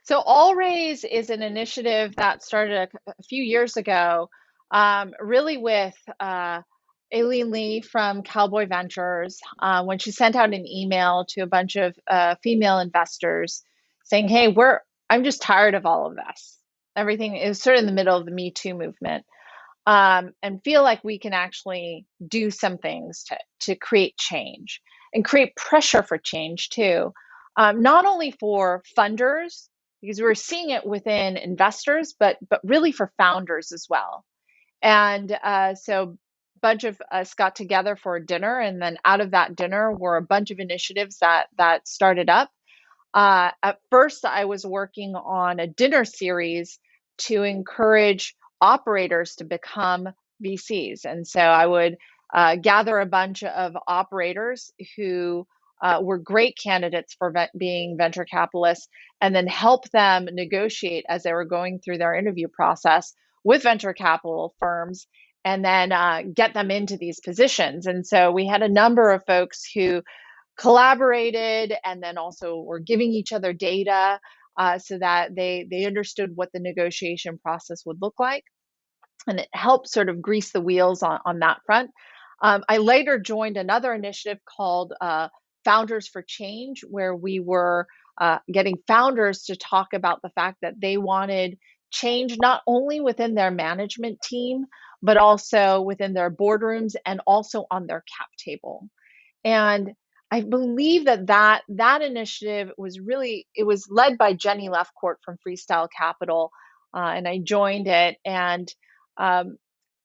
So All Raise is an initiative that started a few years ago, really with Aileen Lee from Cowboy Ventures, when she sent out an email to a bunch of female investors saying, "Hey, I'm just tired of all of this. Everything is sort of in the middle of the Me Too movement, and feel like we can actually do some things to create change and create pressure for change too, not only for funders, because we're seeing it within investors, but really for founders as well. And so a bunch of us got together for a dinner, and then out of that dinner were a bunch of initiatives that started up. At first, I was working on a dinner series to encourage operators to become VCs. And so I would gather a bunch of operators who were great candidates for being venture capitalists, and then help them negotiate as they were going through their interview process with venture capital firms, and then get them into these positions. And so we had a number of folks who collaborated, and then also were giving each other data, so that they understood what the negotiation process would look like, and it helped sort of grease the wheels on that front. I later joined another initiative called Founders for Change, where we were getting founders to talk about the fact that they wanted change not only within their management team, but also within their boardrooms and also on their cap table. And I believe that initiative was really, it was led by Jenny Lefcourt from Freestyle Capital, and I joined it. And um,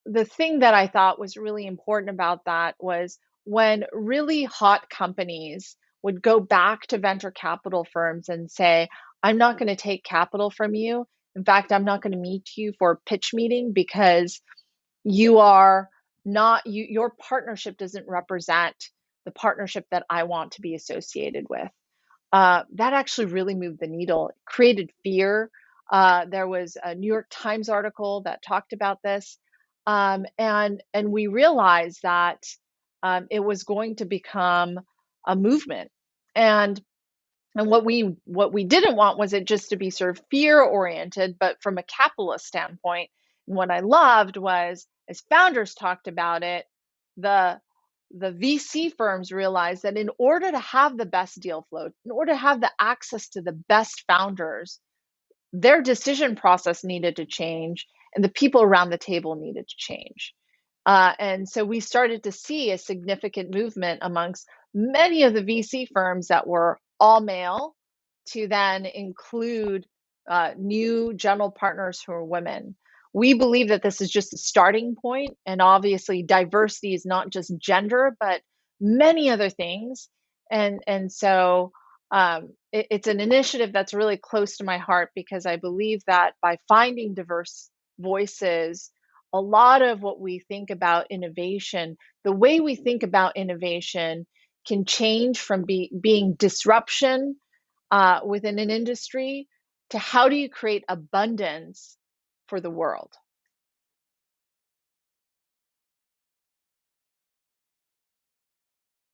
the thing that I thought was really important about that was when really hot companies would go back to venture capital firms and say, "I'm not going to take capital from you. In fact, I'm not going to meet you for a pitch meeting because you are not your partnership doesn't represent the partnership that I want to be associated with." That actually really moved the needle. It created fear. There was a New York Times article that talked about this, and we realized that it was going to become a movement. And and what we didn't want was it just to be sort of fear oriented, but from a capitalist standpoint. And what I loved was, as founders talked about it, the the VC firms realized that in order to have the best deal flow, in order to have the access to the best founders, their decision process needed to change, and the people around the table needed to change. And so we started to see a significant movement amongst many of the VC firms that were all male, to then include new general partners who are women. We believe that this is just a starting point, and obviously diversity is not just gender, but many other things. And so it's an initiative that's really close to my heart, because I believe that by finding diverse voices, a lot of what we think about innovation, the way we think about innovation can change from being disruption within an industry to how do you create abundance for the world.